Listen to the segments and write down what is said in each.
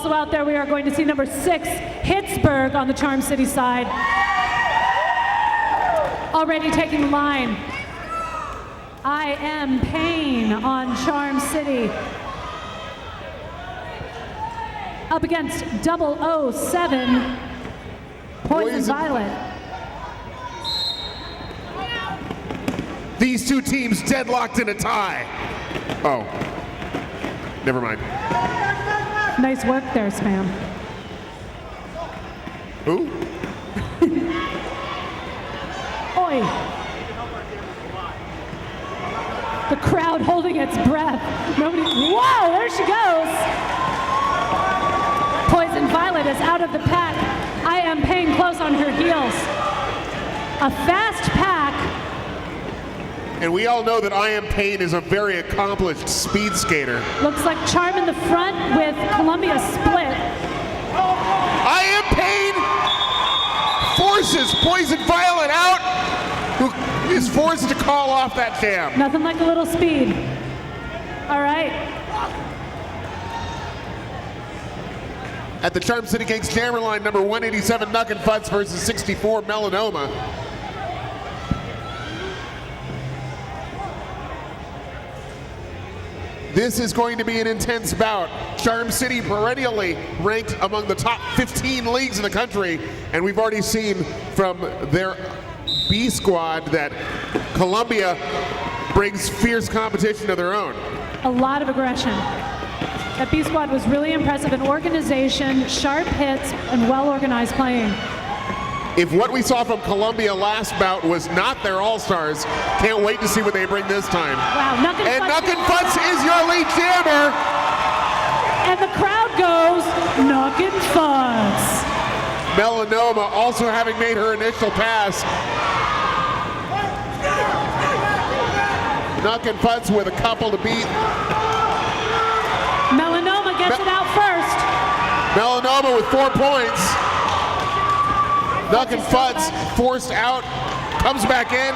Also out there, we are going to see number 6, Pittsburgh on the Charm City side. Already taking the line. I Am Pain on Charm City. Up against 007, Poison Violet. These two teams deadlocked in a tie. Oh, never mind. Nice work there, Spam. Who? Oi. The crowd holding its breath. Nobody, whoa, there she goes. Poison Violet is out of the pack. I Am Pain close on her heels. A fast pack. And we all know that I Am Pain is a very accomplished speed skater. Looks like Charm in the front with Columbia split. I Am Pain forces Poison Violet out, who is forced to call off that jam. Nothing like a little speed. All right. At the Charm City Kings jammer line, number 187, Nuck and Futz versus 64, Melanoma. This is going to be an intense bout. Charm City perennially ranked among the top 15 leagues in the country, and we've already seen from their B squad that Columbia brings fierce competition of their own. A lot of aggression. That B squad was really impressive in organization, sharp hits, and well-organized playing. If what we saw from Columbia last bout was not their all-stars, can't wait to see what they bring this time. Wow, Nuck and Futz is your lead jammer. And the crowd goes, Nuck and Futz. Melanoma also having made her initial pass. Nuck and Futz with a couple to beat. Melanoma gets it out first. Melanoma with 4 points. Nuck and Futz forced out, comes back in,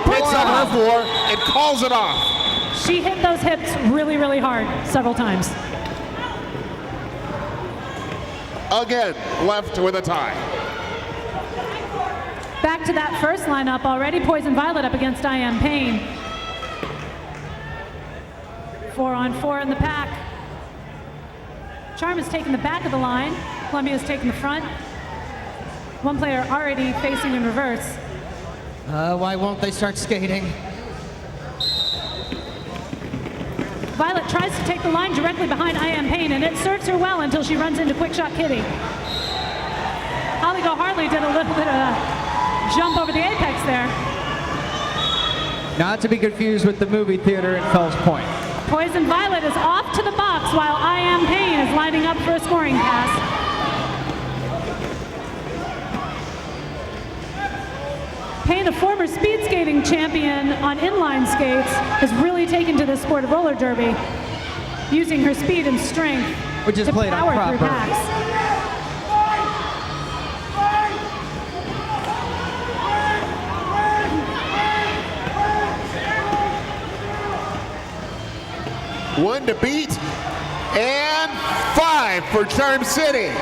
hits on her floor, and calls it off. She hit those hips really, really hard several times. Again, left with a tie. Back to that first lineup already. Poison Violet up against I Am Pain. 4-on-4 in the pack. Charm is taking the back of the line. Columbia is taking the front. One player already facing in reverse. Why won't they start skating? Violet tries to take the line directly behind I Am Pain, and it serves her well until she runs into Quick Shot Kitty. Holly Go Harley did a little bit of a jump over the apex there. Not to be confused with the movie theater in Fells Point. Poison Violet is off to the box while I Am Pain is lining up for a scoring pass. Pain, a former speed skating champion on inline skates, has really taken to the sport of roller derby, using her speed and strength which is to played power on through proper. packs. One to beat, and 5 for Charm City.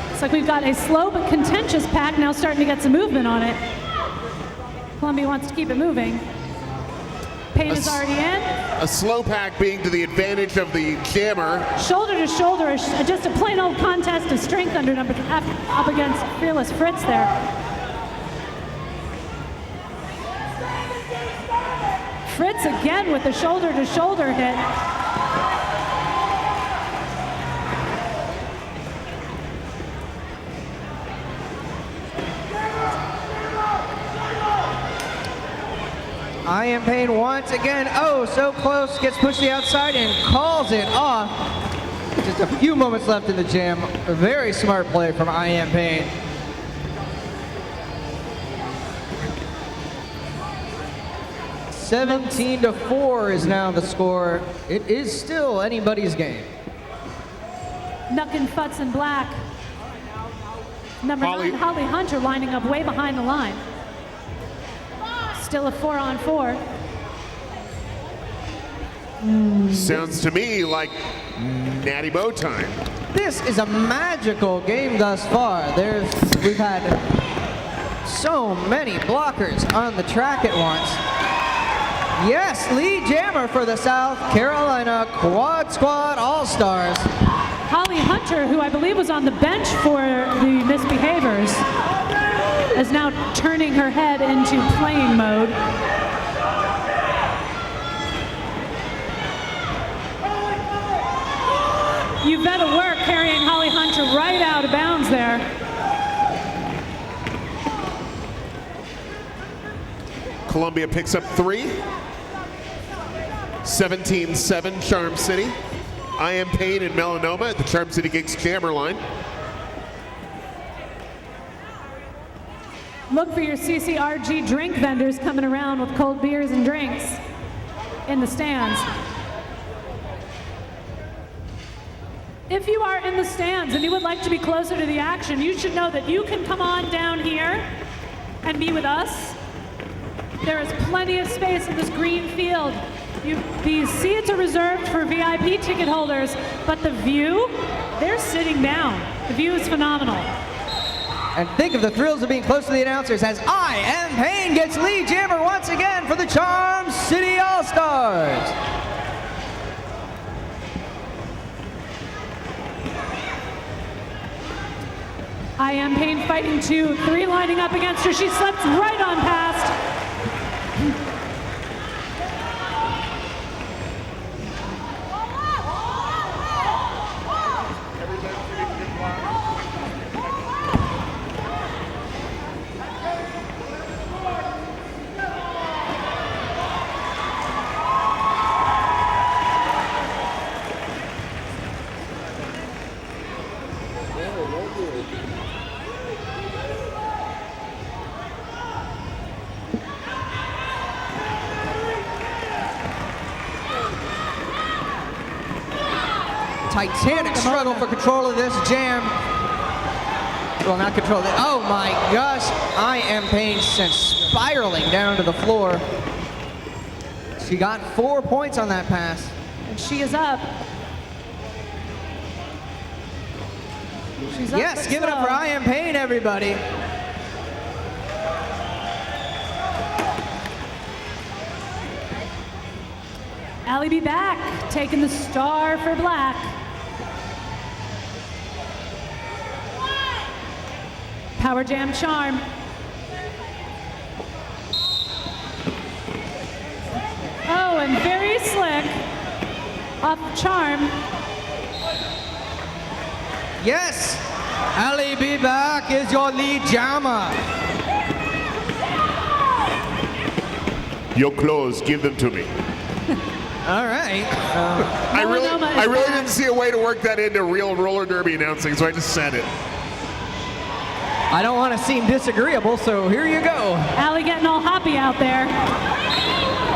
Looks like we've got a slow but contentious pack now starting to get some movement on it. Columbia wants to keep it moving. Pain is already in. A slow pack being to the advantage of the jammer. Shoulder to shoulder, just a plain old contest of strength under number up against Fearless Fritz there. Fritz again with the shoulder to shoulder hit. I Am Pain once again, oh, so close, gets pushed to the outside and calls it off. Just a few moments left in the jam. A very smart play from I Am Pain. (17-4) is now the score. It is still anybody's game. Nuck and Futz in black. Number 9, Holly Hunter lining up way behind the line. Still a 4-on-4. Sounds to me like Natty Bow time. This is a magical game thus far. We've had so many blockers on the track at once. Yes, lead jammer for the South Carolina Quad Squad All-Stars. Holly Hunter, who I believe was on the bench for the misbehaviors, is now turning her head into playing mode. Yvette Work carrying Holly Hunter right out of bounds there. Columbia picks up 3. 17-7 Charm City. I Am Pain and Melanoma at the Charm City Gigs jammer line. Look for your CCRG drink vendors coming around with cold beers and drinks in the stands. If you are in the stands and you would like to be closer to the action, you should know that you can come on down here and be with us. There is plenty of space in this green field. These seats are reserved for VIP ticket holders, but the view, they're sitting down. The view is phenomenal. And think of the thrills of being close to the announcers as I Am Pain gets lead jammer once again for the Charm City All-Stars. I Am Pain fighting 2, 3 lining up against her. She slips right on past. Titanic struggle for control of this jam. Well, not control. Oh my gosh. I Am Pain sent spiraling down to the floor. She got 4 points on that pass. And she is up. She's up. Yes, give it up for I Am Pain, everybody. Allie be back, taking the star for black. Power Jam Charm. Oh, and very slick off Charm. Yes, Ali be back is your lead jammer. Your clothes, give them to me. All right. I really didn't see a way to work that into real roller derby announcing, so I just said it. I don't want to seem disagreeable, so here you go. Allie getting all hoppy out there.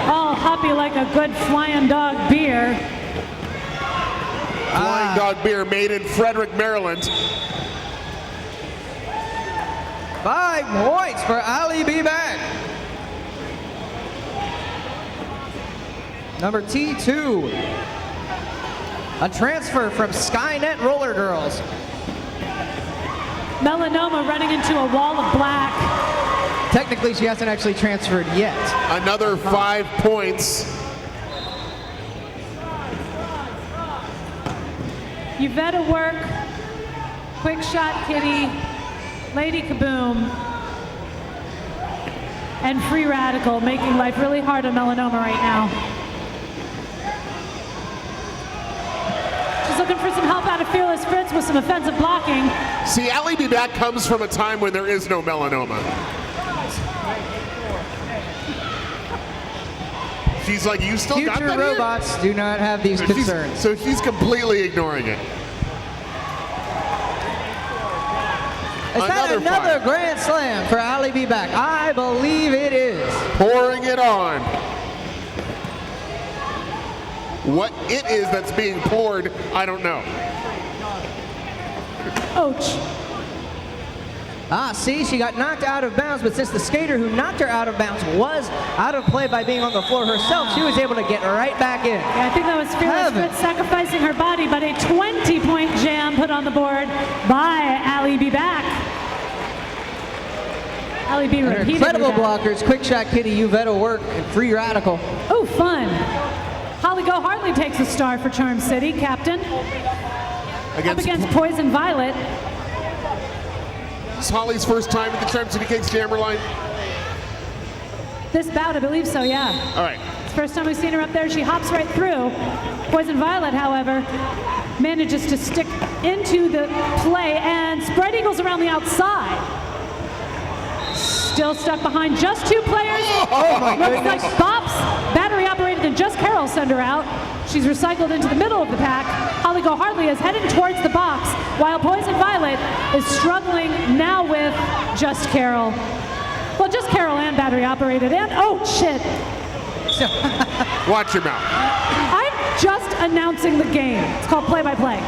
All hoppy like a good Flying Dog beer. Flying Dog beer made in Frederick, Maryland. 5 points for Ali be back. Number T2. A transfer from Skynet Roller Girls. Melanoma running into a wall of black. Technically, she hasn't actually transferred yet. Another 5 points. Yvette Work, Quick Shot Kitty, Lady Kaboom, and Free Radical making life really hard on Melanoma right now. She's looking for some help out of Fearless Fritz with some offensive blocking. See, Allie be back comes from a time when there is no Melanoma. She's like, you still got that Future robots do not have these concerns. So she's completely ignoring it. Is that another 5. grand slam for Ali be back? I believe it is. Pouring it on. What it is that's being poured, I don't know. Ouch. See, she got knocked out of bounds, but since the skater who knocked her out of bounds was out of play by being on the floor herself, she was able to get right back in. Yeah, I think that was Fearless Fritz sacrificing her body, but a 20-point jam put on the board by Allie B. back. Allie B. repeatedly Incredible back. blockers, quick shot kitty, Uvetta work, and free radical. Oh, fun. Holly Go Hartley takes a star for Charm City, captain. Up against Poison Violet. It's Holly's first time at the Charm City Cakes Jammer line. This bout, I believe so, yeah. All right. It's the first time we've seen her up there. She hops right through. Poison Violet, however, manages to stick into the play and spread eagles around the outside. Still stuck behind just two players. Oh my Looks goodness. like Bops, battery operated, and just Carol send her out. She's recycled into the middle of the pack. Holly Go Hartley is heading towards the box, while Poison Violet is struggling now with just Carol. Well, just Carol and battery operated, and oh shit. Watch your mouth. I'm just announcing the game. It's called play-by-play.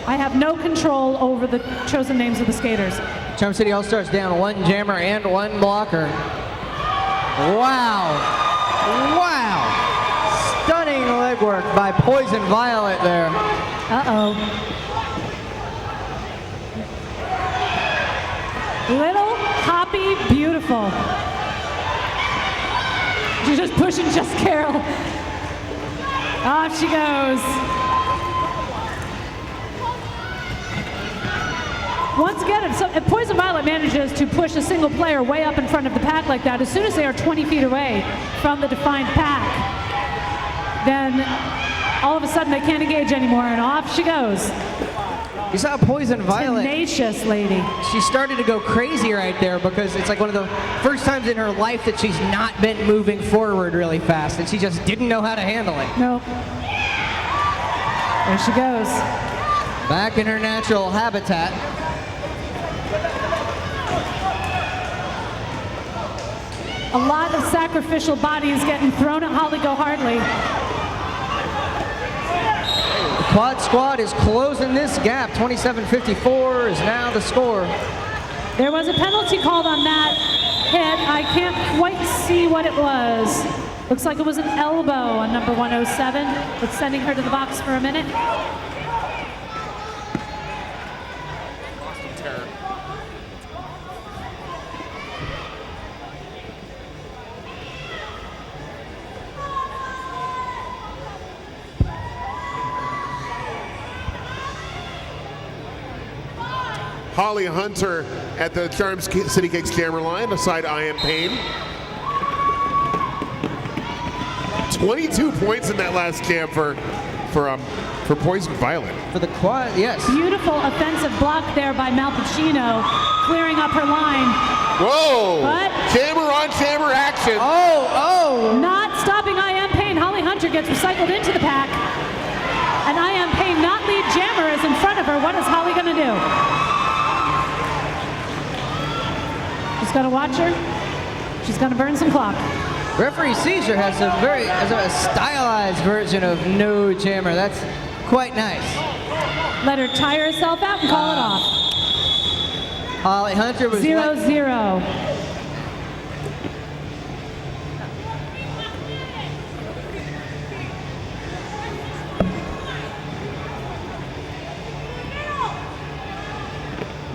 I have no control over the chosen names of the skaters. Charm City All-Stars down one jammer and one blocker. Wow. Wow. Stunning legwork by Poison Violet there. Uh-oh. Little Hoppy Beautiful. She's just pushing just Carol. Off she goes. Once again, if Poison Violet manages to push a single player way up in front of the pack like that, as soon as they are 20 feet away from the defined pack, then all of a sudden they can't engage anymore, and off she goes. You saw Poison Violet. Tenacious lady. She started to go crazy right there because it's like one of the first times in her life that she's not been moving forward really fast, and she just didn't know how to handle it. Nope. There she goes. Back in her natural habitat. A lot of sacrificial bodies getting thrown at Holly Go Hartley. The Quad Squad is closing this gap. 27-54 is now the score. There was a penalty called on that hit. I can't quite see what it was. Looks like it was an elbow on number 107. It's sending her to the box for a minute. Holly Hunter at the Charm City Cakes Jammer line, aside I Am Pain. 22 points in that last jam for Poison Violet. For the Quad, yes. Beautiful offensive block there by Malpuccino, clearing up her line. Whoa! But Jammer on jammer action. Oh! not stopping I Am Pain. Holly Hunter gets recycled into the pack. And I Am Pain, not lead jammer, is in front of her. What is Holly gonna do? She's gonna watch her. She's gonna burn some clock. Referee Caesar has a stylized version of no jammer. That's quite nice. Let her tire herself out and call it off. Holly Hunter was 0-0.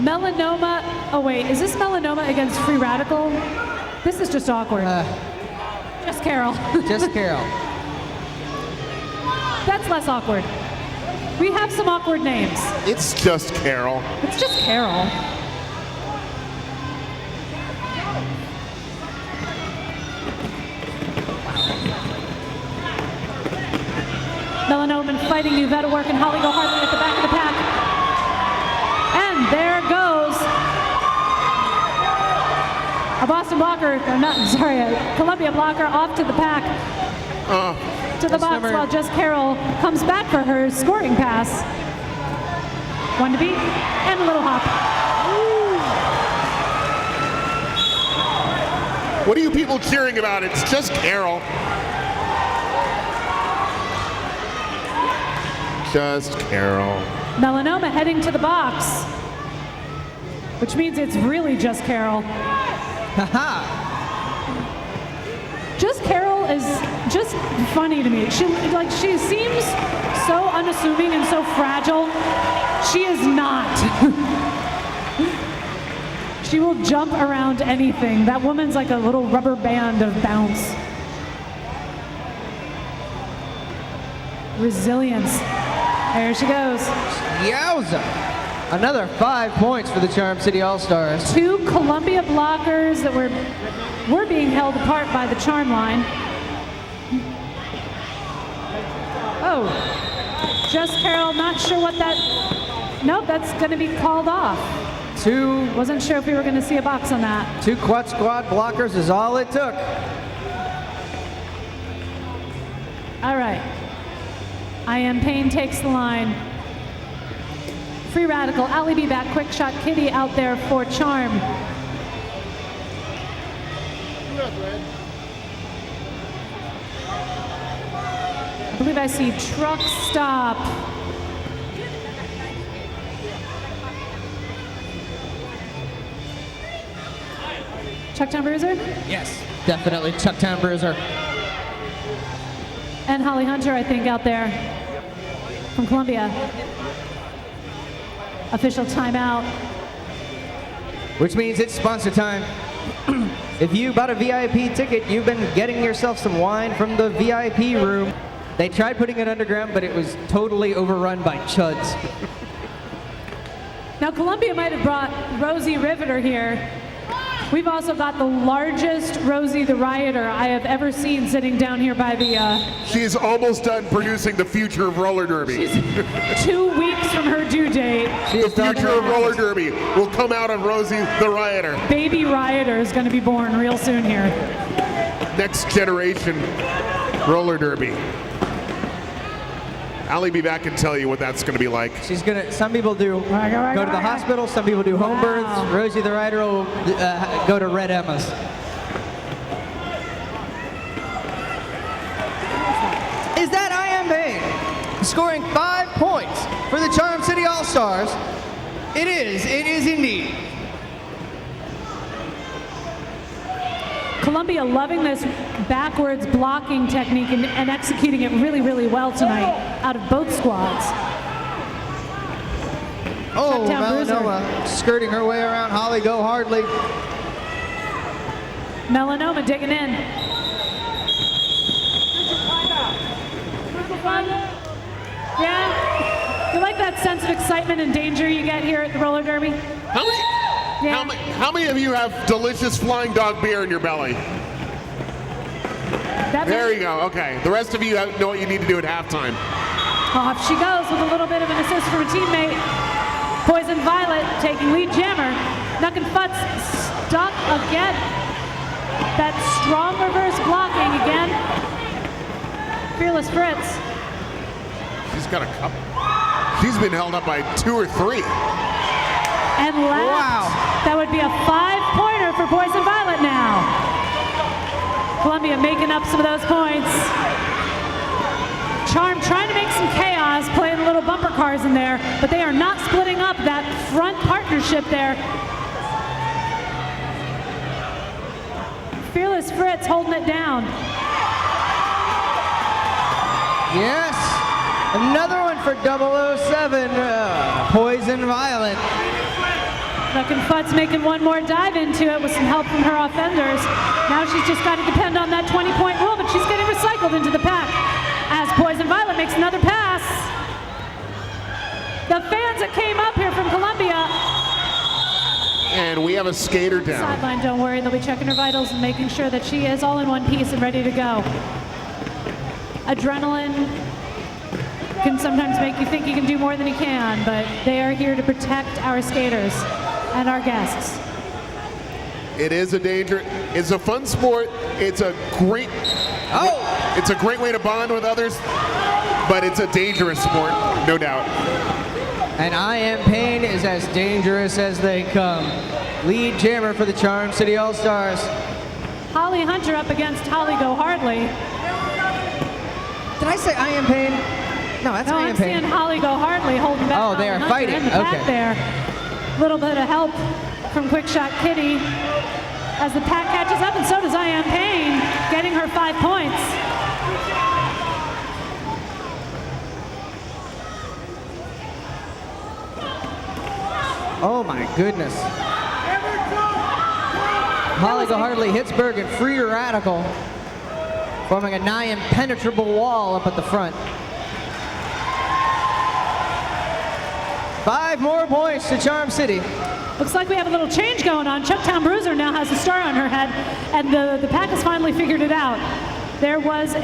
Melanoma. Oh wait, is this melanoma against Free Radical? This is just awkward. Just Carol. Just Carol. That's less awkward. We have some awkward names. It's just Carol. It's just Carol. Melanoma fighting Uvetta work and Holly Go Hartley at the back of the pack. And there goes a Boston blocker, or not, sorry, a Columbia blocker off to the pack, to the box, while just Carol comes back for her scoring pass. One to beat, and a little hop. What are you people cheering about? It's just Carol. Just Carol. Melanoma heading to the box, which means it's really just Carol. Haha. Just Carol is just funny to me. She seems so unassuming and so fragile. She is not. She will jump around anything. That woman's like a little rubber band of bounce. Resilience. There she goes. Yowza. Another 5 points for the Charm City All-Stars. 2 Columbia blockers that were being held apart by the Charm line. Oh, just Carol, not sure what that, nope, that's gonna be called off. Wasn't sure if we were gonna see a box on that. 2 quad squad blockers is all it took. All right, I Am Pain takes the line. Free Radical, Ally B back, Quick Shot Kitty out there for Charm. I believe I see Truck Stop. Chucktown Bruiser? Yes, definitely Chucktown Bruiser. And Holly Hunter, I think, out there from Columbia. Official timeout. Which means it's sponsor time. If you bought a VIP ticket, you've been getting yourself some wine from the VIP room. They tried putting it underground, but it was totally overrun by chuds. Now, Columbia might have brought Rosie Riveter here. We've also got the largest Rosie the Rioter I have ever seen sitting down here by the... She is almost done producing the future of roller derby. 2 weeks from her due date. The future of roller derby will come out of Rosie the Rioter. Baby Rioter is going to be born real soon here. Next generation roller derby. Ally be back and tell you what that's going to be like. She's gonna. Some people do go to the hospital. Some people do home births. Rosie the Rider will go to Red Emma's. Is that I Am Pain scoring 5 points for the Charm City All Stars? It is. It is indeed. Columbia loving this backwards blocking technique and executing it really, really well tonight out of both squads. Oh, Chucktown Bruiser. Melanoma skirting her way around Holly Go Hardly. Melanoma digging in. Yeah? You like that sense of excitement and danger you get here at the roller derby? How many of you have delicious Flying Dog beer in your belly? There you go. Okay. The rest of you know what you need to do at halftime. Off she goes with a little bit of an assist from a teammate. Poison Violet taking lead jammer. Nuck and Futz stuck again. That strong reverse blocking again. Fearless Fritz. She's got a couple. She's been held up by 2 or 3. And left. Wow. That would be a 5-pointer for Poison Violet now. Columbia making up some of those points. Charm trying to make some chaos, playing little bumper cars in there, but they are not splitting up that front partnership there. Fearless Fritz holding it down. Yes. Another one for 007, Poison Violet. Nuck and Futz making one more dive into it with some help from her offenders. Now she's just got to depend on that 20-point rule, but she's getting recycled into the pack as Poison Violet makes another pass. The fans that came up here from Columbia. And we have a skater down. Sideline, don't worry, they'll be checking her vitals and making sure that she is all in one piece and ready to go. Adrenaline can sometimes make you think you can do more than you can, but they are here to protect our skaters and our guests. It is a danger. It's a fun sport. It's a great. It's a great way to bond with others, but it's a dangerous sport, no doubt. And I Am Pain is as dangerous as they come. Lead jammer for the Charm City All Stars. Holly Hunter up against Holly Go Hardly. Did I say I Am Pain? No, that's I No, Am I'm Pain. seeing Holly Go Hardly holding back. Oh, they are Hunter fighting. in the pack Okay. there. Little bit of help from Quick Shot Kitty as the pack catches up, and so does I Am Payne, getting her 5 points. Oh my goodness. Holly Hartley hits Berg and free radical, forming a nigh impenetrable wall up at the front. 5 more points to Charm City. Looks like we have a little change going on. Chucktown Bruiser now has a star on her head, and the pack has finally figured it out. There was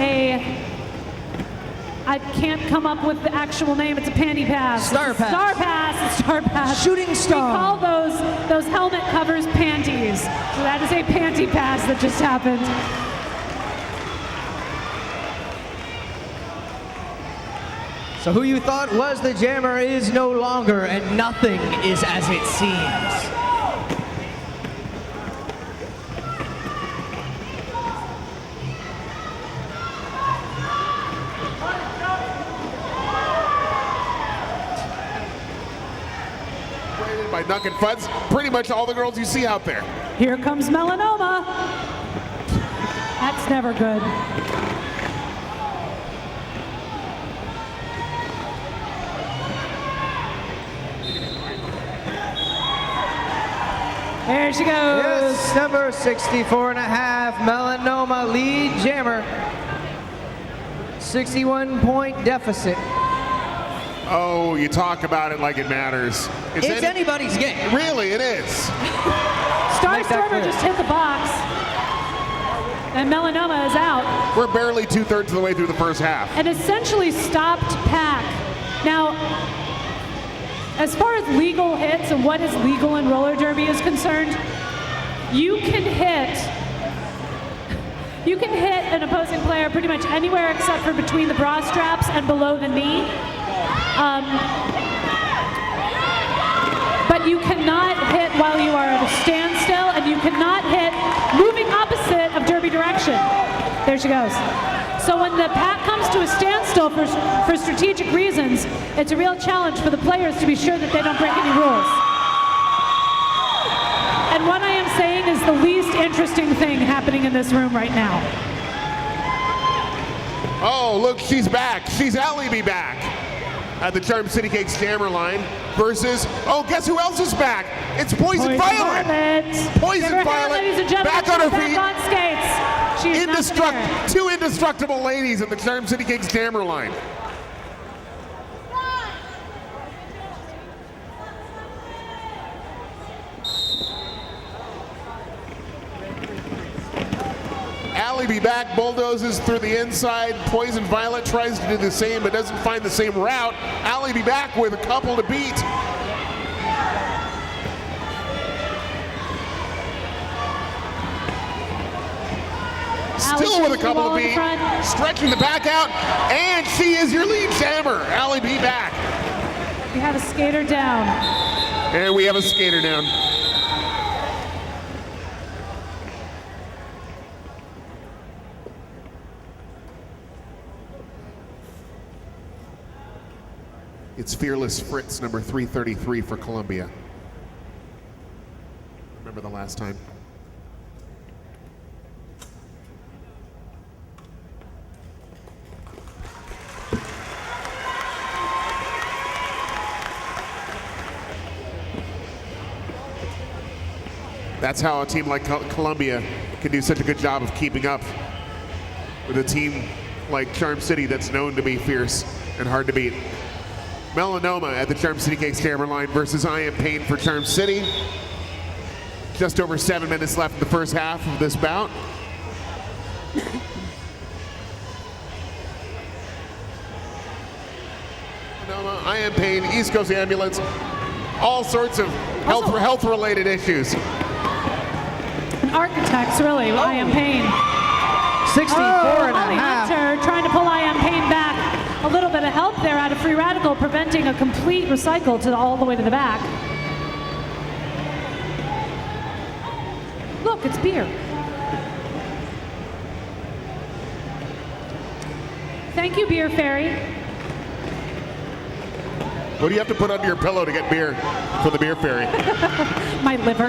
I can't come up with the actual name. It's a panty pass. Star pass. Star pass. A star pass. Shooting star. We call those helmet covers panties. So that is a panty pass that just happened. So who you thought was the jammer is no longer, and nothing is as it seems. By Duck and Fuds, pretty much all the girls you see out there. Here comes Melanoma. That's never good. There she goes. Yes, number 64.5, Melanoma lead jammer. 61-point deficit. Oh, you talk about it like it matters. It's anybody's game. Really, it is. Star Stormer just hit the box. And Melanoma is out. We're barely 2/3 of the way through the first half. An essentially stopped pack. Now, as far as legal hits and what is legal in roller derby is concerned, you can hit an opposing player pretty much anywhere except for between the bra straps and below the knee. But you cannot hit while you are at a standstill, and you cannot hit moving opposite of derby direction. There she goes. So when the pack comes to a standstill for strategic reasons, it's a real challenge for the players to be sure that they don't break any rules. And what I am saying is the least interesting thing happening in this room right now. Oh, look, she's back. She's Alibi back at the Charm City Cakes jammer line versus, oh, guess who else is back? It's Poison Violet. Poison Violet, ladies and gentlemen, back on her back feet. on skates. She's not there. Two indestructible ladies in the Charm City Cakes jammer line. Alibi back, bulldozes through the inside. Poison Violet tries to do the same but doesn't find the same route. Alibi back with a couple to beat. Still with a couple to beat. Stretching the back out, and she is your lead jammer. Alibi back. We have a skater down. And we have a skater down. It's Fearless Fritz, number 333 for Columbia. Remember the last time? That's how a team like Columbia can do such a good job of keeping up with a team like Charm City that's known to be fierce and hard to beat. Melanoma at the Charm City Cakes jammer line versus I Am Payne for Charm City. Just over 7 minutes left in the first half of this bout. Melanoma, I Am Payne, East Coast Ambulance, all sorts of health-related issues. Architects, really, I Am Payne. 64.5. Holly Hunter trying to pull I Am Payne back. A little bit of help there out of free radical, preventing a complete recycle to all the way to the back. Look, it's beer. Thank you, Beer Fairy. What do you have to put under your pillow to get beer for the beer fairy? My liver.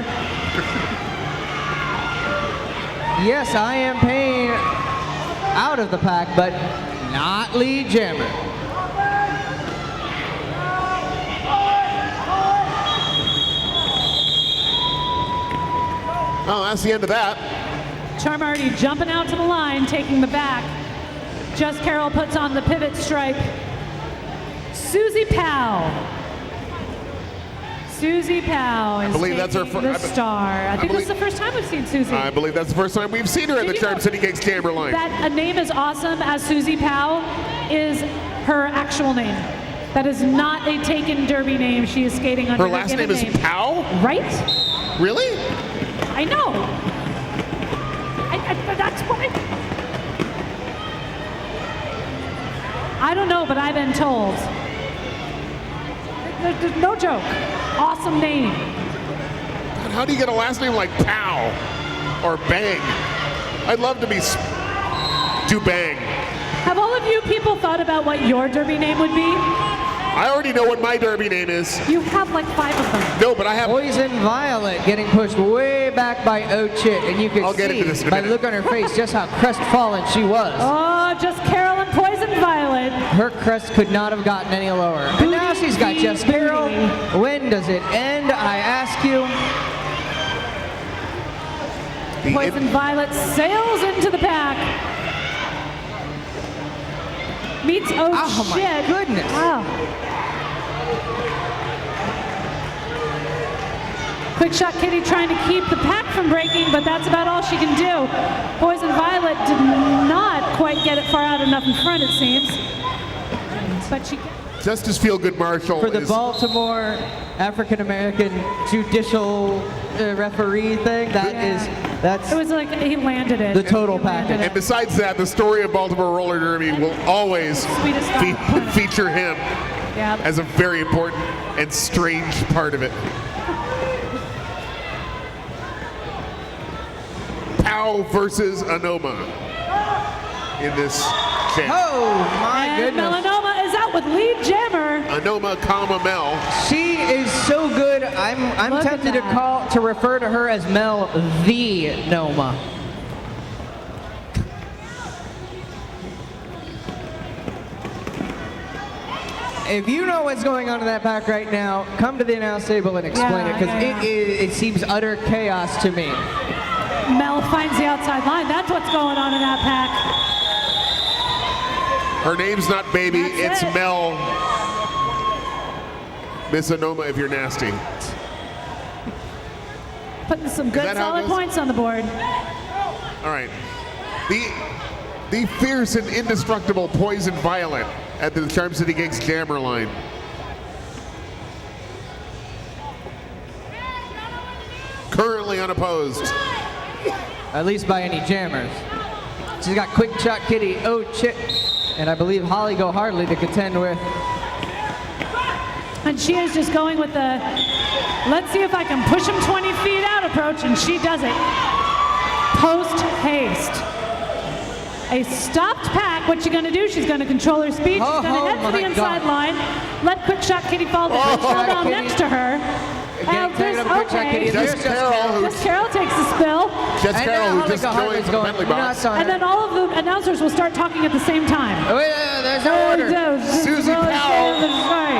Yes, I am Payne out of the pack, but not lead jammer. Oh, that's the end of that. Charm already jumping out to the line, taking the back. Just Carroll puts on the pivot stripe. Susie Powell. Susie Powell is believe that's her taking the star. I think this is the first time we've seen Susie. I believe that's the first time we've seen her in the Charm City Gigs Jammer line. That a name as awesome as Susie Powell is her actual name. That is not a taken derby name. She is skating under Her last name is Powell? Right? Really? I know. That's what I don't know, but I've been told. There's no joke. Awesome name. God, how do you get a last name like Pow or Bang? I'd love to be do Bang. Have all of you people thought about what your derby name would be? I already know what my derby name is. You have like 5 of them. No, but I have. Poison Violet getting pushed way back by Ochit, and you can I'll get into this see in a by minute. the look on her face just how crestfallen she was. Oh, just Carol and Poison Violet. Her crest could not have gotten any lower. And now she's got Jess Carroll. When does it end, I ask you? Poison Violet sails into the pack. Meets Oh my shit. goodness. Wow. Quick shot Kitty trying to keep the pack from breaking, but that's about all she can do. Poison Violet did not quite get it far out enough in front, it seems. But she Justice Feelgood Marshall For the is Baltimore African American judicial referee thing, that's it was like he landed it. the total He landed package. And besides that, the story of Baltimore Roller Derby will always Sweetest guy on the planet. feature him Yeah. as a very important and strange part of it. Powell versus Anoma in this jam. Oh my And goodness. Melanoma is out with lead jammer. Anoma, Mel. She is so good. I'm Look at tempted that. to refer to her as Mel the Noma. If you know what's going on in that pack right now, come to the announce table and explain it, because Yeah. it seems utter chaos to me. Mel finds the outside line. That's what's going on in that pack. Her name's not Baby, That's it's it. Mel. Miss Anoma if you're nasty. Putting some good that how it solid goes? points on the board. All right. The fierce and indestructible Poison Violet at the Charm City Gigs Jammer line. Currently unopposed. At least by any jammers. She's got Quick Shot Kitty, Oh Chit, and I believe Holly Go Hardly to contend with. And she is just going with the, let's see if I can push him 20 feet out approach, and she does it. Post haste. A stopped pack, what's she gonna do? She's gonna control her speed. She's gonna head for the my inside God. line. Let Quick Shot Kitty fall down. Fall down Kitty. next to her. Again, taking up Quick Shot Kitty. Jess There's Jess Carroll, Just Carol takes the spill. Jess And Carroll, now who Holly just Go joined Hardly's from the going penalty box. nuts on And her. then all of the announcers will start talking at the same time. Oh, wait, there's no order. Susie Powell. Sorry.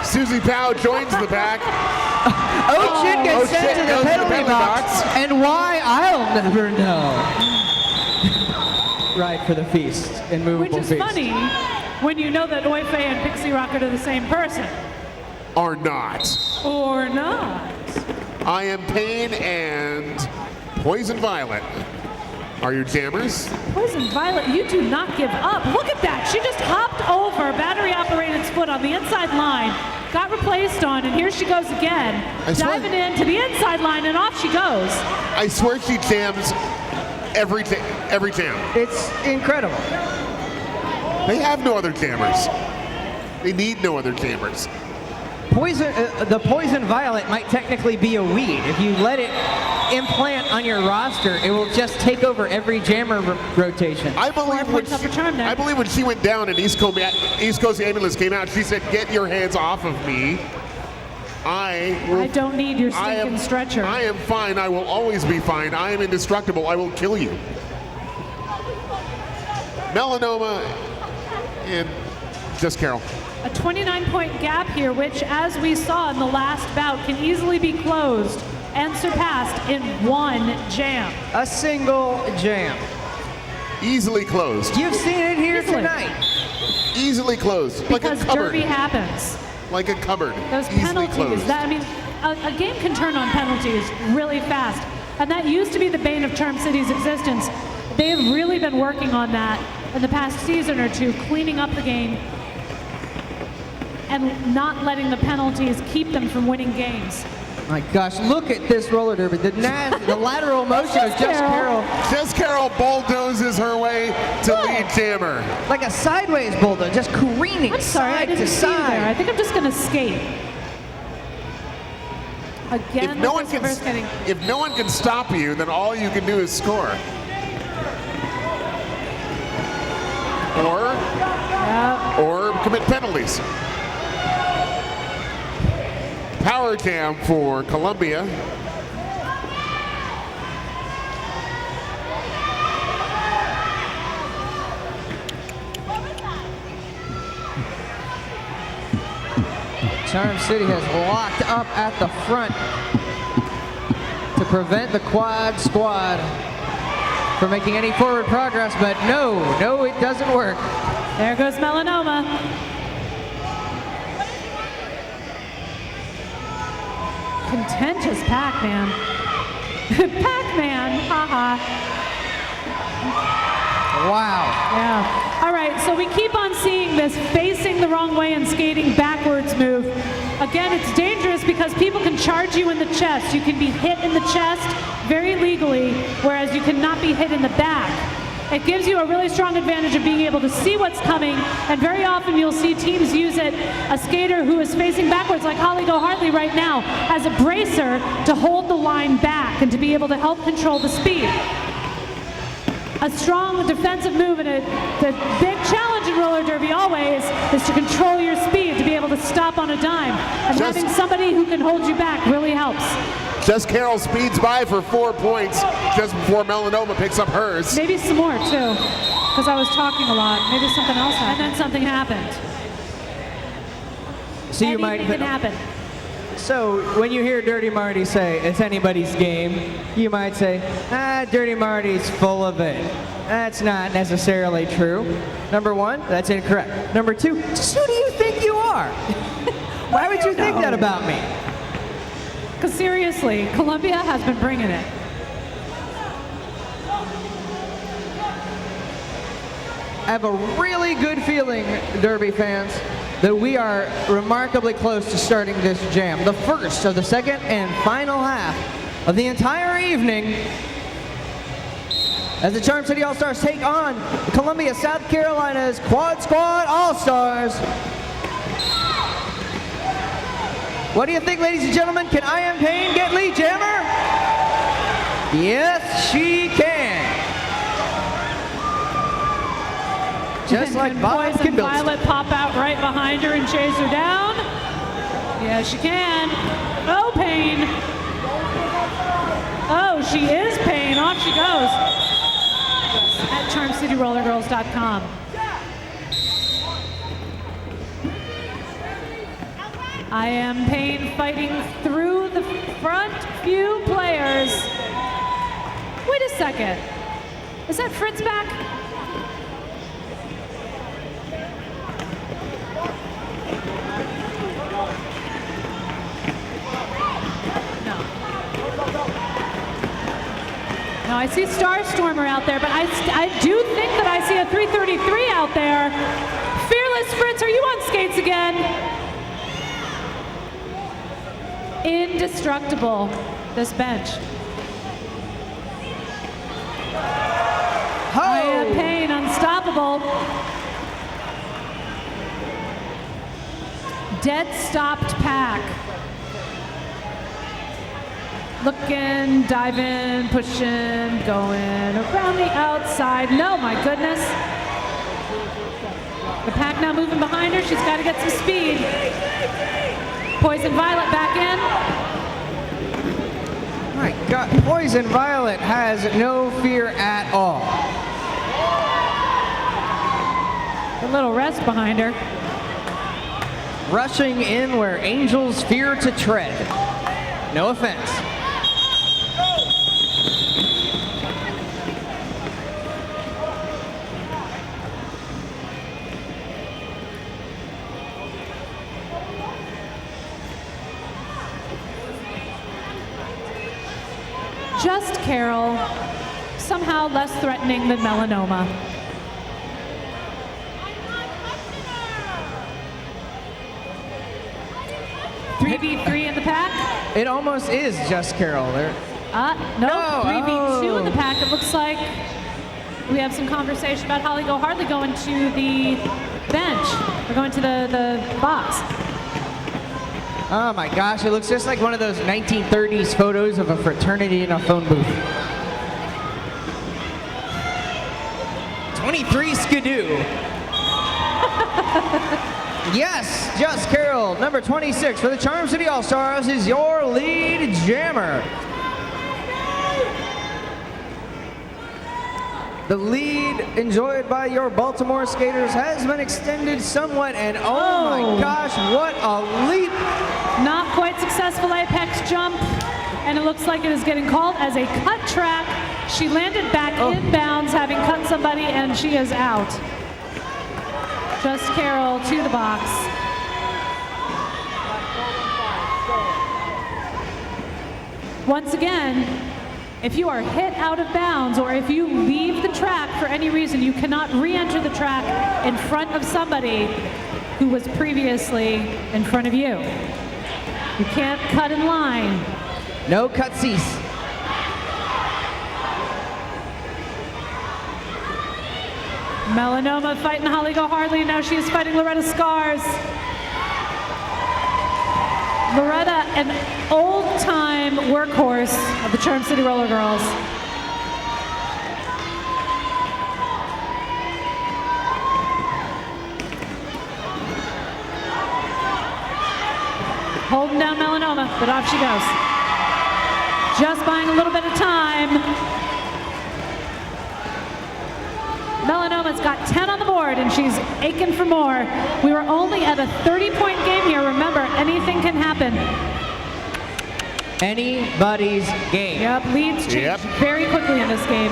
Susie Powell joins the pack. Oh, Chit gets Oh, sent Chit to goes the penalty box. box. And why, I'll never know. Right for the feast and movable Which is feast. funny when you know that Oife and Pixie Rocket are the same person. Are not. Or not. I Am Payne and Poison Violet are your jammers. Poison Violet, you do not give up. Look at that. She just hopped over battery operated foot on the inside line, got replaced on, and here she goes again. I swear- Diving into the inside line, and off she goes. I swear she jams every jam. It's incredible. They have no other jammers. They need no other jammers. the poison violet might technically be a weed. If you let it implant on your roster, it will just take over every jammer rotation. I believe when she went down and East Coast Ambulance came out, she said, "Get your hands off of me. I don't need your stinking stretcher. I am fine. I will always be fine. I am indestructible. I will kill you." Melanoma and Just Carol. A 29-point gap here, which, as we saw in the last bout, can easily be closed and surpassed in one jam. A single jam. Easily closed. You've seen it here Easily. tonight. Easily closed. Because like a cupboard. derby happens. Like a cupboard. Those Easily penalties, closed. a game can turn on penalties really fast. And that used to be the bane of Charm City's existence. They have really been working on that in the past season or two, cleaning up the game and not letting the penalties keep them from winning games. My gosh, look at this roller derby. The lateral motion of Just Carol. Just Carol bulldozes her way to lead jammer. Like a sideways bulldozer, just careening I'm sorry, I side didn't to see you there. I side. think I'm just going to skate. Again, If no one can stop you, then all you can do is score. Or commit penalties. Power jam for Columbia. Charm City has locked up at the front to prevent the quad squad from making any forward progress, but no, it doesn't work. There goes Melanoma. Contentious Pac-Man. Pac-Man, haha. Wow. Yeah. All right, so we keep on seeing this facing the wrong way and skating backwards move. Again, it's dangerous because people can charge you in the chest. You can be hit in the chest very legally, whereas you cannot be hit in the back. It gives you a really strong advantage of being able to see what's coming, and very often you'll see teams use it, a skater who is facing backwards like Holly Go Hartley right now, as a bracer to hold the line back and to be able to help control the speed. A strong defensive move, and the big challenge in roller derby always is to control your speed, to be able to stop on a dime. And having somebody who can hold you back really helps. Just Carol speeds by for 4 points just before Melanoma picks up hers. Maybe some more too, because I was talking a lot. Maybe something else happened. And then something happened. So you Anything might can happen. So when you hear Dirty Marty say it's anybody's game, you might say, Dirty Marty's full of it. That's not necessarily true. Number one, that's incorrect. Number two, just who do you think you are? Why would you think that about me? Because seriously, Columbia has been bringing it. I have a really good feeling, Derby fans, that we are remarkably close to starting this jam. The first of the second and final half of the entire evening as the Charm City All-Stars take on Columbia, South Carolina's Quad Squad All-Stars. What do you think, ladies and gentlemen? Can I Am Pain get lead jammer? Yes, she can. Just like Bob Poison Kimball. Violet pop out right behind her and chase her down. Yeah, she can. Oh, Pain. Oh, she is Pain. Off she goes. At CharmCityRollerGirls.com. I Am Pain fighting through the front few players. Wait a second. Is that Fritz back? No, I see Starstormer out there, but I do think that I see a 333 out there. Fearless Fritz, are you on skates again? Indestructible, this bench. I Am Pain, unstoppable. Dead stopped pack. Looking, diving, pushing, going around the outside. No, my goodness. The pack now moving behind her. She's got to get some speed. Poison Violet back in. My God, Poison Violet has no fear at all. A little rest behind her. Rushing in where angels fear to tread. No offense. Just Carol, somehow less threatening than Melanoma. Three v 3 in the pack. It almost is just Carol there. No, 3v2 in the Oh. pack. It looks like we have some conversation about Holly Go Hardly going to the bench. We're going to the box. Oh my gosh, it looks just like one of those 1930s photos of a fraternity in a phone booth. 23 Skidoo. Yes, Just Carol, number 26 for the Charm City All-Stars is your lead jammer. The lead enjoyed by your Baltimore skaters has been extended somewhat, and oh my gosh, what a leap! Not quite successful apex jump, and it looks like it is getting called as a cut track. She landed back inbounds, having cut somebody, and she is out. Just Carol to the box. Once again, if you are hit out of bounds or if you leave the track for any reason, you cannot re-enter the track in front of somebody who was previously in front of you. You can't cut in line. No cutsies. Melanoma fighting Holly Go Hardly. Now she is fighting Loretta Scars. Loretta, an old-time workhorse of the Charm City Roller Girls. Holding down Melanoma, but off she goes. Just buying a little bit of time. Melanoma's got 10 on the board, and she's aching for more. We were only at a 30-point game here. Remember, anything can happen. Anybody's game. Yep, leads change very quickly in this game.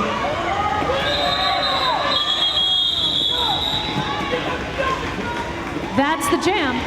That's the jam.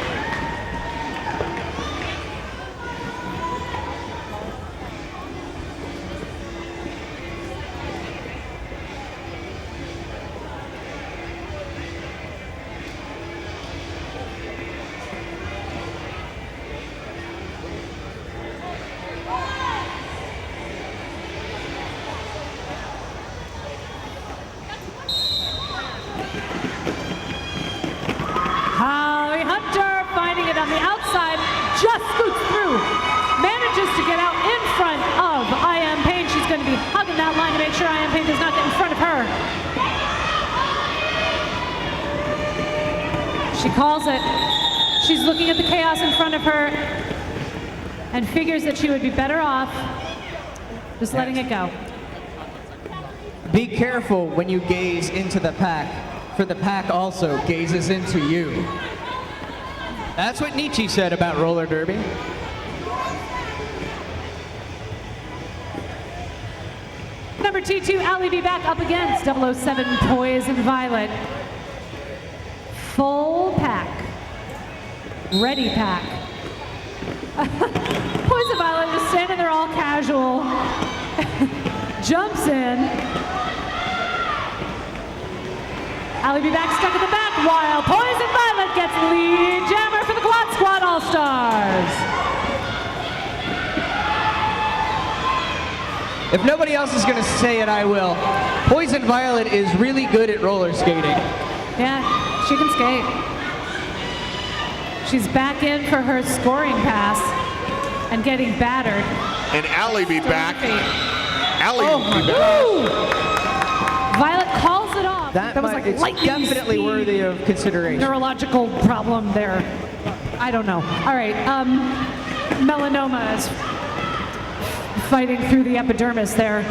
Holly Hunter finding it on the outside, just scoots through, manages to get out in front of I Am Pain. She's going to be hugging that line to make sure I Am Pain does not get in front of her. She calls it. She's looking at the chaos in front of her and figures that she would be better off just letting it go. Be careful when you gaze into the pack, for the pack also gazes into you. That's what Nietzsche said about roller derby. Number T2, Allie B back up against 007 Poison Violet. Full pack. Ready pack. Poison Violet just standing there all casual. Jumps in. Allie B back stuck in the back while Poison Violet gets lead jammer for the Quad Squad All-Stars. If nobody else is going to say it, I will. Poison Violet is really good at roller skating. Yeah, she can skate. She's back in for her scoring pass and getting battered. And Allie be back. Allie Oh be my back. Violet calls it off. That was like it's lightning definitely speed. worthy of consideration. Neurological problem there. I don't know. All right. Melanoma is fighting through the epidermis there.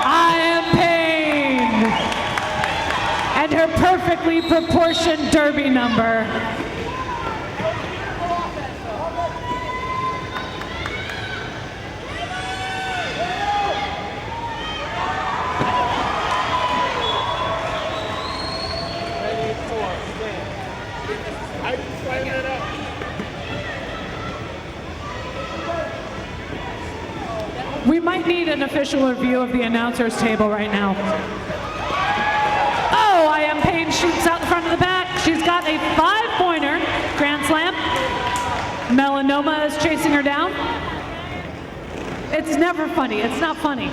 I am Pain. And her perfectly proportioned derby number. We might need an official review of the announcer's table right now. Oh, I Am Pain shoots out the front of the back. She's got a 5-pointer, grand slam. Melanoma is chasing her down. It's never funny. It's not funny.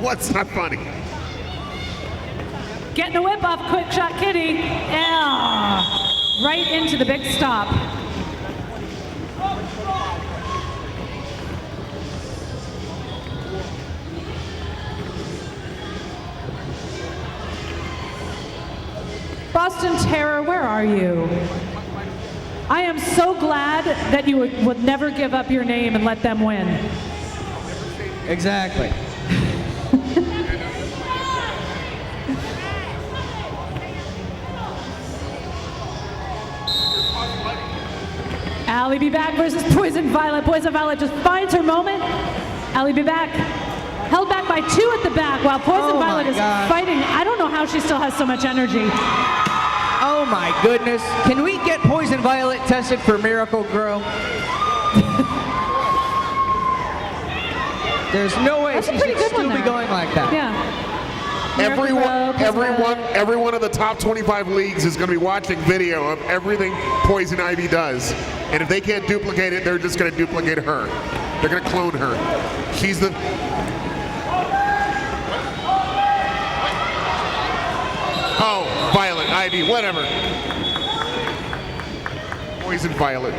What's not funny? Getting a whip off Quick Shot Kitty. Yeah. Right into the big stop. Boston Terror, where are you? I am so glad that you would never give up your name and let them win. Exactly. Allie be back versus Poison Violet. Poison Violet just finds her moment. Allie be back. Held back by 2 at the back while Poison Violet is fighting. I don't know how she still has so much energy. Oh my goodness. Can we get Poison Violet tested for Miracle Grow? There's no way That's a she pretty should good one still be there. going like that. Yeah. Miracle Grow, Every one of the top 25 leagues is going to be watching video of everything Poison Ivy does. And if they can't duplicate it, they're just going to duplicate her. They're going to clone her. She's the... Oh, Violet, Ivy, whatever. Poison Violet.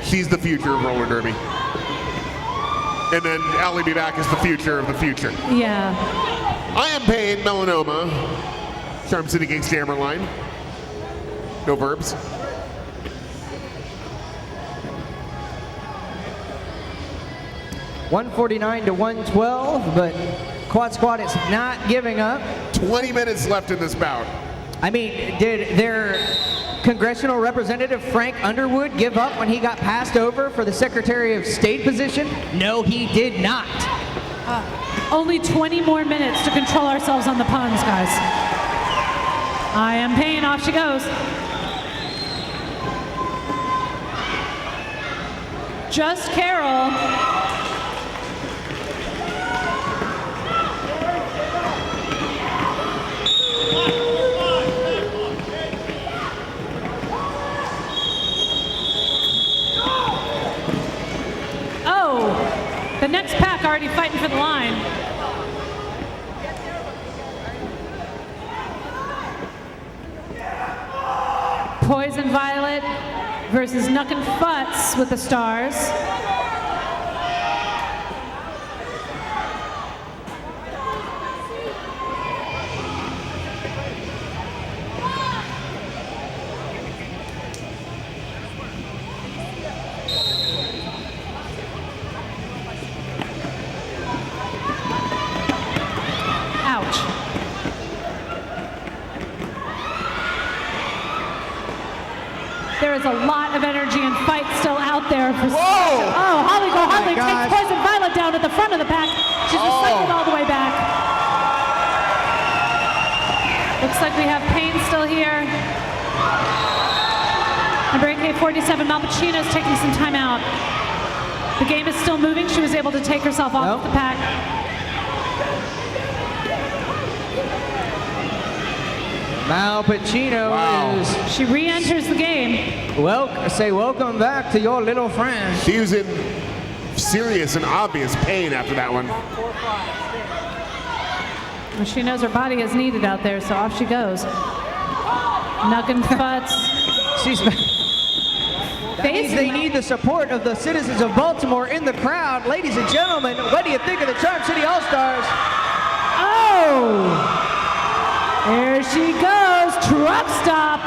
She's the future of roller derby. And then Allie be back is the future of the future. Yeah. I Am Pain, Melanoma. Charm City against Jammerline. No verbs. $149 to $112, but Quad Squad is not giving up. 20 minutes left in this bout. I mean, did their congressional representative Frank Underwood give up when he got passed over for the Secretary of State position? No, he did not. Only 20 more minutes to control ourselves on the puns, guys. I Am Pain, off she goes. Just Carol. Oh, the next pack already fighting for the line. Poison Violet versus Nuck and Futz with the stars. Ouch. There is a lot of energy and fight still out there. For Whoa! Oh, Holly Go Harley gosh. takes Poison Violet down at the front of the pack. She's recycled all the way back. Looks like we have Pain still here. Number AK-47, Malpacino's taking some time out. The game is still moving. She was able to take herself off the pack. Mal Pacino is... She re-enters the game. Say welcome back to your little friend. She was in serious and obvious pain after that one. Well, she knows her body is needed out there, so off she goes. Knuckin' Futz. She's That means they need the support of the citizens of Baltimore in the crowd. Ladies and gentlemen, what do you think of the Charm City All-Stars? Oh! There she goes. Truck stop.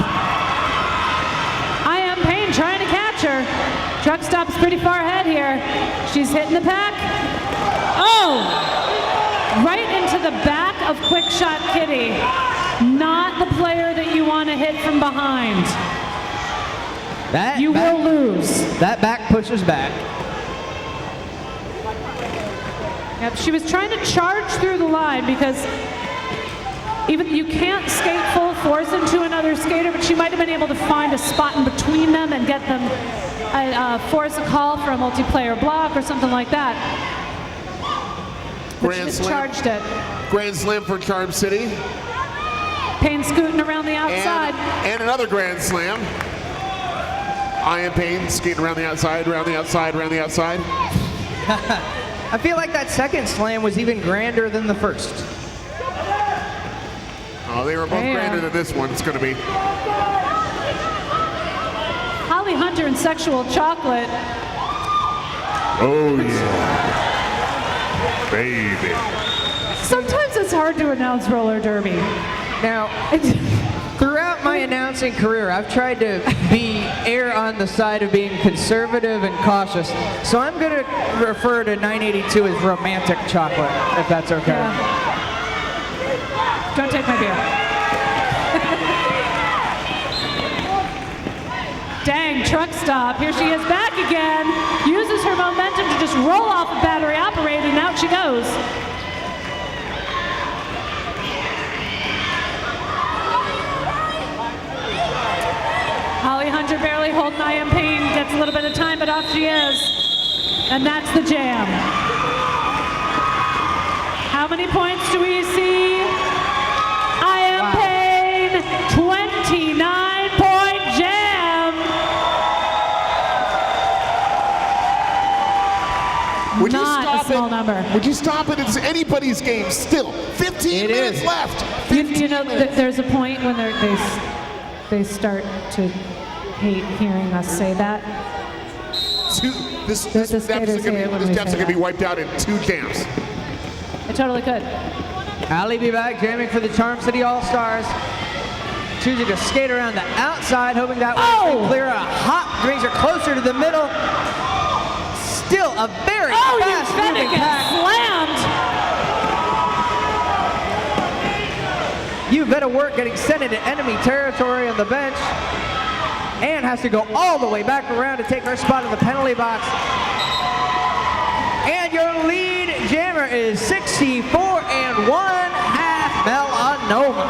I Am Pain trying to catch her. Truck stop's pretty far ahead here. She's hitting the pack. Oh! Right into the back of Quick Shot Kitty. Not the player that you want to hit from behind. You will lose. That back pushes back. Yep, she was trying to charge through the line because even you can't skate full force into another skater, but she might have been able to find a spot in between them and get them, force a call for a multiplayer block or something like that. But she just charged it. Grand slam for Charm City. Payne scooting around the outside. And another grand slam. I Am Pain skating around the outside, around the outside, around the outside. I feel like that second slam was even grander than the first. Oh, they were both grander than this one. It's going to be. Holly Hunter and Sexual Chocolate. Oh, yeah. Baby. Sometimes it's hard to announce roller derby. Now, throughout my announcing career, I've tried to err on the side of being conservative and cautious. So I'm going to refer to 982 as romantic chocolate, if that's okay. Yeah. Don't take my beer. Dang, truck stop. Here she is back again. Uses her momentum to just roll off a battery operated, and out she goes. Holly Hunter barely holding I Am Pain, gets a little bit of time, but off she is. And that's the jam. How many points do we see? I Am Pain, 29-point jam. Would Not you stop a small it? number. Would you stop it? It's anybody's game still. 15 minutes left. You know, there's a point when they start to hate hearing us say that. This deficit can be wiped out in 2 jams. It totally could. Allie be back jamming for the Charm City All-Stars. Choosing to skate around the outside, hoping that way to clear a hop, brings her closer to the middle. Still a very fast moving pack. Slammed. You better work getting sent into enemy territory on the bench. And has to go all the way back around to take her spot in the penalty box. And your lead jammer is 64 1/2 melanoma.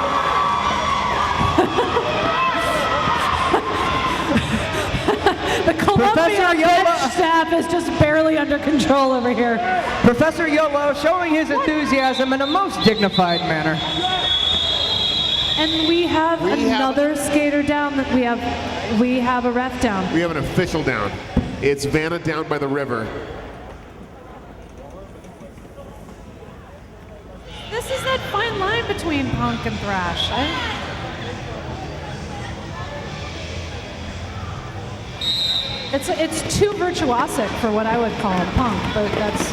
The Columbia bench staff is just barely under control over here. Professor Yolo showing his enthusiasm in a most dignified manner. And we have another skater down. That we have a ref down. We have an official down. It's Vanna down by the river. This is that fine line between punk and thrash. It's too virtuosic for what I would call punk, but that's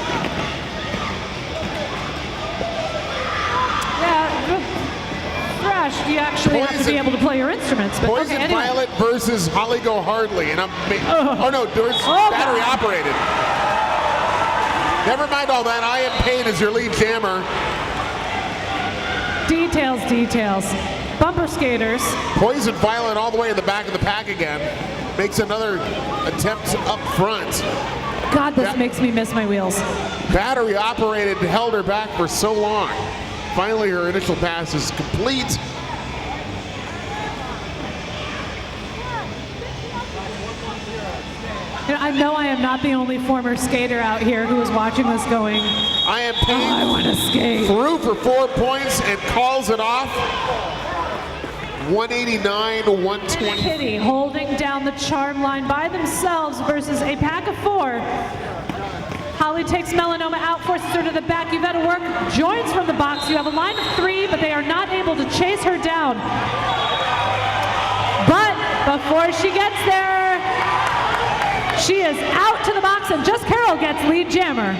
thrash. You actually have to be able to play your instruments. But Poison anyway. Violet versus Holly Go Hardly, and battery operated. Never mind all that. I Am Pain is your lead jammer. Details. Bumper skaters. Poison Violet all the way in the back of the pack again. Makes another attempt up front. God, this makes me miss my wheels. Battery operated held her back for so long. Finally, her initial pass is complete. I know I am not the only former skater out here who is watching this going, I Am Pain I want to skate. Through for 4 points and calls it off. 189-120. Kitty holding down the charm line by themselves versus a pack of 4. Holly takes Melanoma out, forces her to the back. Yvette work, joins from the box. You have a line of 3, but they are not able to chase her down. But before she gets there, she is out to the box, and Just Carroll gets lead jammer.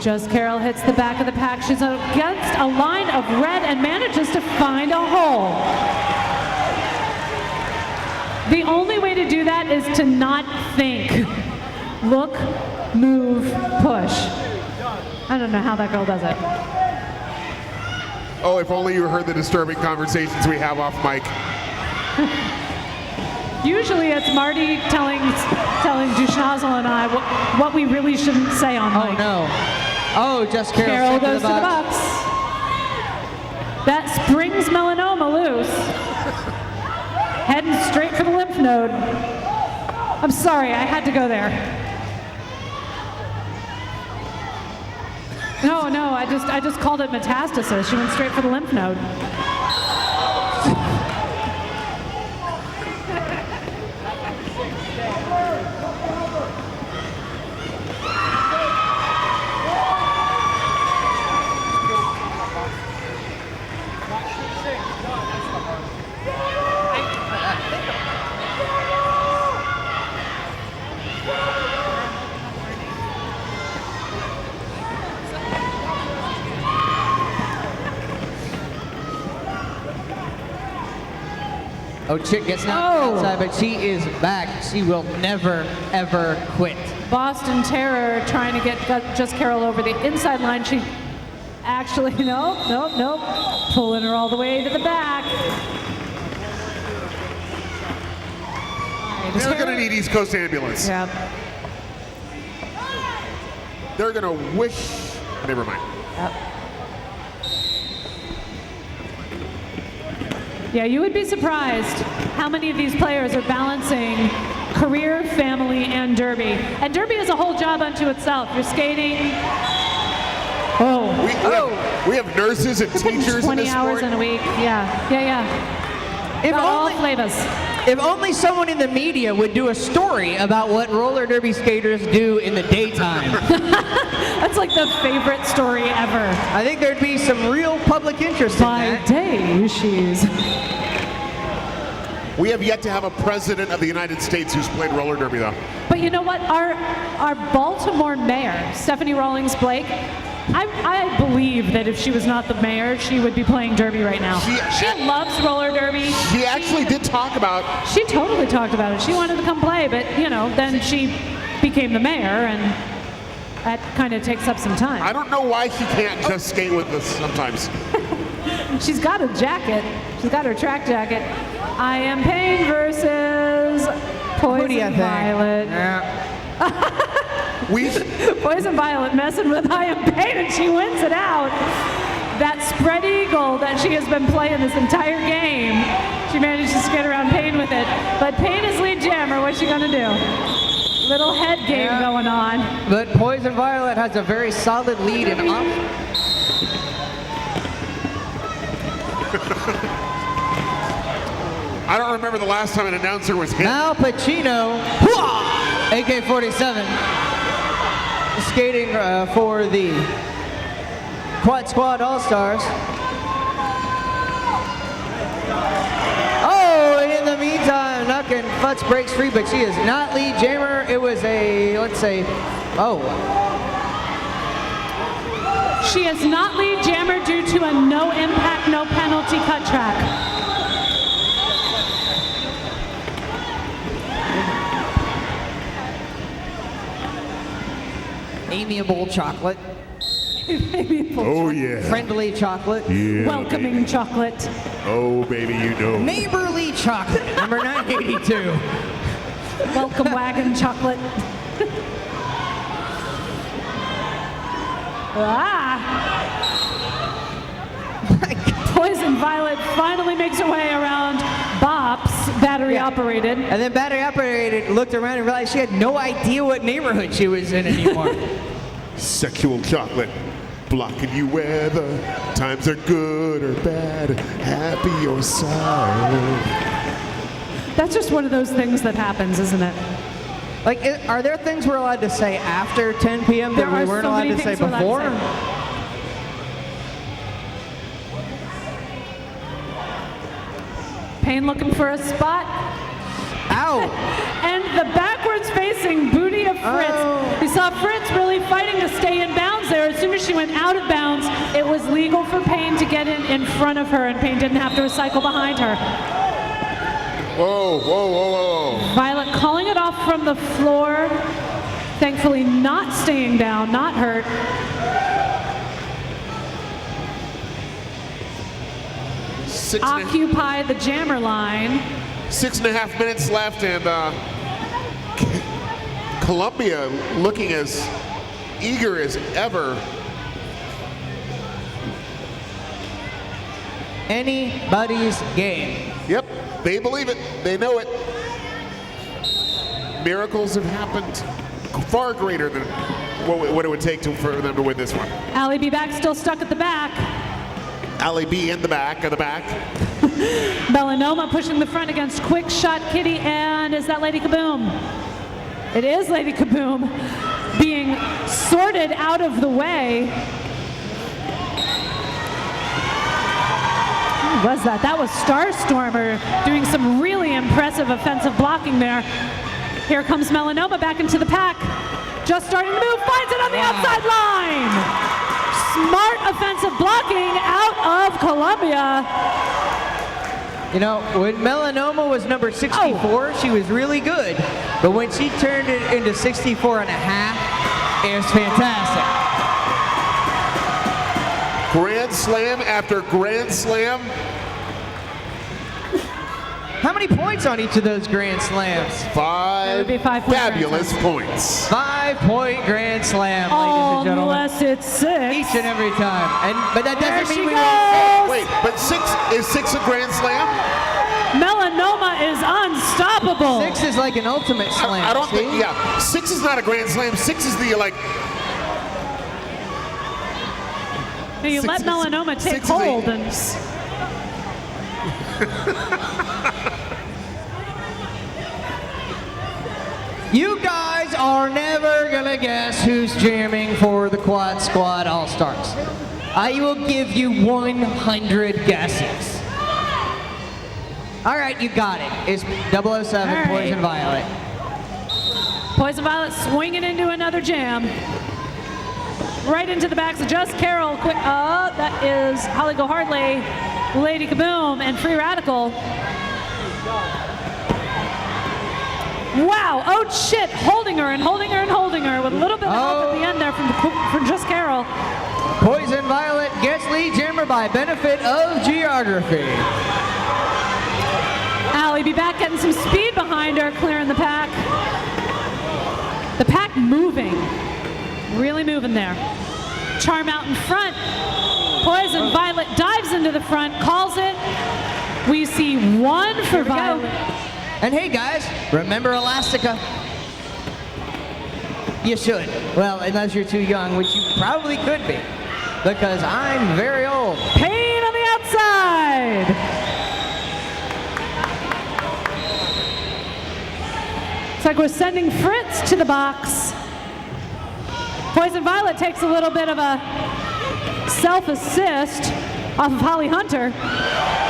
Just Carroll hits the back of the pack. She's against a line of red and manages to find a hole. The only way to do that is to not think. Look, move, push. I don't know how that girl does it. Oh, if only you heard the disturbing conversations we have off mic. Usually it's Marty telling Duschnozel and I what we really shouldn't say on mic. Oh no. Oh, Just Carroll, Carroll goes to the box. That springs Melanoma loose. Heading straight for the lymph node. I'm sorry, I had to go there. No, I just called it metastasis. She went straight for the lymph node. Oh, Chick gets knocked outside, but she is back. She will never, ever quit. Boston Terror trying to get Just Carroll over the inside line. She actually, nope. Pulling her all the way to the back. They're going to need East Coast ambulance. Yeah. They're going to wish. Never mind. Yep. Yeah, you would be surprised how many of these players are balancing career, family, and derby. And derby is a whole job unto itself. You're skating. We have nurses and teachers in 20 this hours sport. in a week. Yeah. Got all flavors. If only someone in the media would do a story about what roller derby skaters do in the daytime. That's like the favorite story ever. I think there'd be some real public interest in By that. day, she's. We have yet to have a president of the United States who's played roller derby, though. But you know what? Our Baltimore mayor, Stephanie Rawlings Blake, I believe that if she was not the mayor, she would be playing derby right now. She loves roller derby. She actually did talk about. She totally talked about it. She wanted to come play, but then she became the mayor, and that kind of takes up some time. I don't know why she can't just skate with us sometimes. She's got a jacket. She's got her track jacket. I Am Pain versus Poison Violet. Yeah. Poison Violet messing with I Am Pain, and she wins it out. That spread eagle that she has been playing this entire game, she managed to skate around Pain with it. But Pain is lead jammer. What's she gonna do? Little head game going on. But Poison Violet has a very solid lead in off. I don't remember the last time an announcer was hit. Now Pacino, AK-47, skating for the Quad Squad All-Stars. Oh, and in the meantime, Nuck and Futz breaks free, but she is not lead jammer. It was a, let's say, She is not lead jammer due to a no impact, no penalty cut track. amiable chocolate, Oh, yeah. friendly chocolate, Yeah, Welcoming baby. chocolate. Oh, baby, you know. neighborly chocolate, number 982. Welcome wagon chocolate. Poison Violet finally makes her way around Bop's battery operated. And then battery operated looked around and realized she had no idea what neighborhood she was in anymore. Sexual chocolate, blocking you whether times are good or bad, happy or sad. That's just one of those things that happens, isn't it? Like, are there things we're allowed to say after 10 p.m. that we weren't allowed to say before? Payne looking for a spot. Ow! And the backwards facing booty of Fritz. Oh. We saw Fritz really fighting to stay in bounds there. As soon as she went out of bounds, it was legal for Payne to get in front of her, and Payne didn't have to recycle behind her. Whoa, whoa, whoa, whoa. Violet calling it off from the floor. Thankfully not staying down, not hurt. Occupy the jammer line. 6.5 minutes left, and Columbia looking as eager as ever. Anybody's game. Yep, they believe it. They know it. Miracles have happened far greater than what it would take for them to win this one. Allie B back still stuck at the back. Allie B in the back, Melanoma pushing the front against Quick Shot Kitty, and is that Lady Kaboom? It is Lady Kaboom being sorted out of the way. Who was that? That was Starstormer doing some really impressive offensive blocking there. Here comes Melanoma back into the pack. Just starting to move, finds it on the outside line. Smart offensive blocking out of Columbia. You know, when Melanoma was number 64, she was really good. But when she turned it into 64 and a half, it was fantastic. Grand slam after grand slam. How many points on each of those grand slams? That would be 5 point fabulous points. 5-point grand slam, ladies and gentlemen. Unless it's 6. Each and every time. But that doesn't mean we goes. Wait, but 6 a grand slam? Melanoma is unstoppable. 6 is like an ultimate slam. I don't see? think, 6 is not a grand slam. 6 is the, like... You let Melanoma take hold and... You guys are never gonna guess who's jamming for the Quad Squad All-Stars. I will give you 100 guesses. All right, you got it. It's 007 right. Poison Violet. Poison Violet swinging into another jam. Right into the backs of Just Carol. Quick, that is Holly Go Hardly, Lady Kaboom, and Free Radical. Wow, oh shit, holding her and holding her and holding her with a little bit of help at the end there from Just Carol. Poison Violet gets lead jammer by benefit of geography. Allie be back getting some speed behind her, clearing the pack. The pack moving, really moving there. Charm out in front. Poison Violet dives into the front, calls it. We see 1 for Violet. And hey guys, remember Elastica? You should. Well, unless you're too young, which you probably could be, because I'm very old. Payne on the outside. Looks like we're sending Fritz to the box. Poison Violet takes a little bit of a self-assist off of Holly Hunter.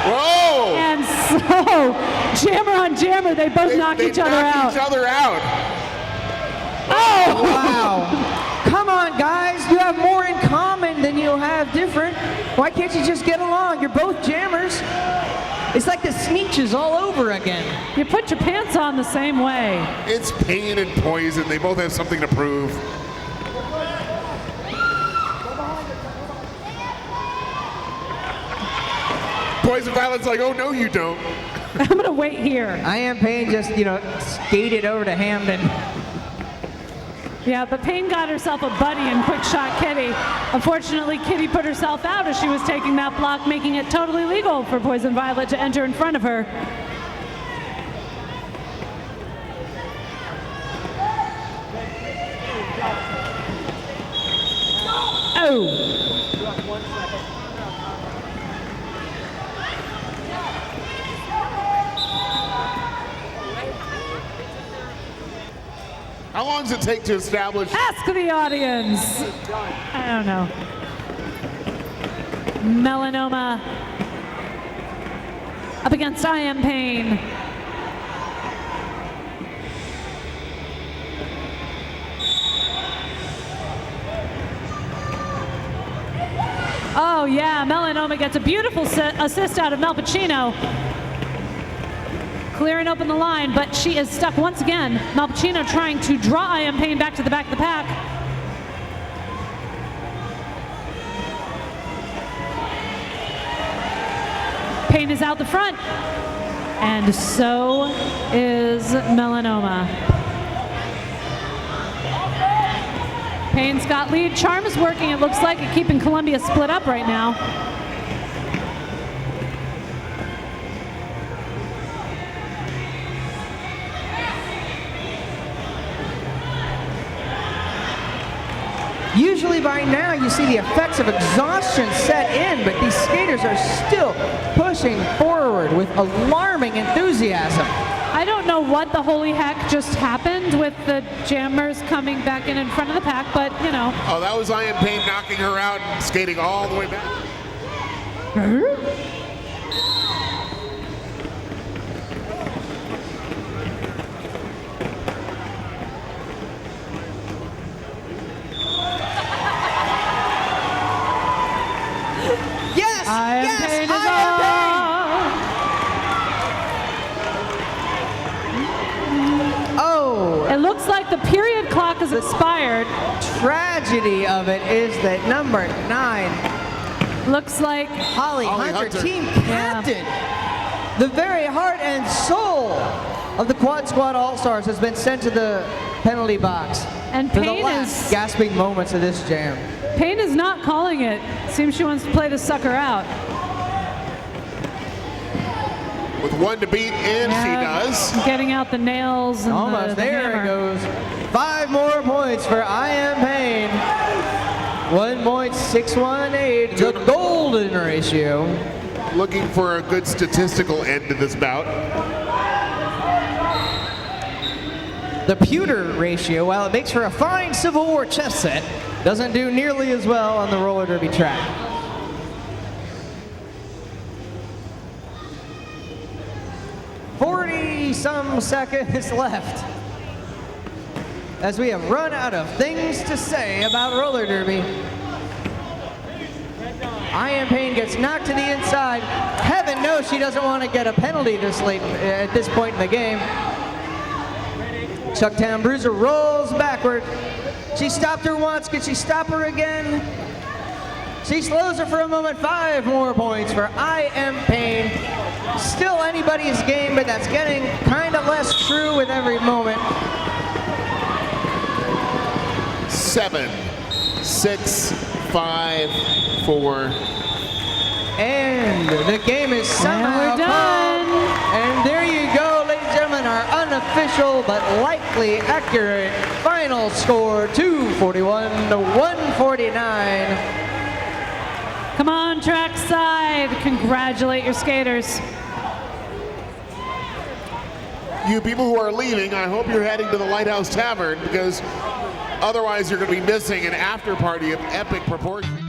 Whoa! And so, jammer on jammer, they both knock each other out. Oh! Wow. Come on, guys. You have more in common than you have different. Why can't you just get along? You're both jammers. It's like the Sneetches all over again. You put your pants on the same way. It's Payne and Poison. They both have something to prove. Poison Violet's like, oh no you don't. I'm gonna wait here. I Am Payne just, skated over to Hamden. Yeah, but Payne got herself a buddy in Quick Shot Kitty. Unfortunately, Kitty put herself out as she was taking that block, making it totally legal for Poison Violet to enter in front of her. Oh. How long does it take to establish? Ask the audience. I don't know. Melanoma up against I Am Pain. Oh yeah, Melanoma gets a beautiful assist out of Mel Pacino. Clearing open the line, but she is stuck once again. Mel Pacino trying to draw I Am Pain back to the back of the pack. Pain is out the front, and so is Melanoma. Pain's got lead. Charm is working, it looks like, at keeping Columbia split up right now. Usually by now you see the effects of exhaustion set in, but these skaters are still pushing forward with alarming enthusiasm. I don't know what the holy heck just happened with the jammers coming back in front of the pack, but you know. Oh, that was I Am Pain knocking her out and skating all the way back. Yes! I Am yes! Pain is I Am Pain! Oh, It looks like the period clock has expired. tragedy of it is that number 9, Looks like Holly Hunter, Hunter. team captain, the very heart and soul of the Quad Squad All-Stars, has been sent to the penalty box And for the Pain last is- gasping moments of this jam. Pain is not calling it. Seems she wants to play the sucker out. With one to beat, and she does. Getting out the nails and Almost. the There hammer. it goes. 5 more points for I Am Pain. 1.618, the golden ratio. Looking for a good statistical end to this bout. The pewter ratio, while it makes for a fine Civil War chess set, doesn't do nearly as well on the roller derby track. Some seconds left as we have run out of things to say about roller derby. I Am Pain gets knocked to the inside. Heaven knows she doesn't want to get a penalty this late at this point in the game. Chucktown Bruiser rolls backward. She stopped her once. Can she stop her again? She slows her for a moment. 5 more points for I Am Pain. Still anybody's game, but that's getting kind of less true with every moment. 7, 6, 5, 4. And the game is somehow we're done. called. And there you go, ladies and gentlemen, our unofficial but likely accurate final score, 241 to 149. Come on, trackside. Congratulate your skaters. You people who are leaving, I hope you're heading to the Lighthouse Tavern, because otherwise you're going to be missing an after party of epic proportions.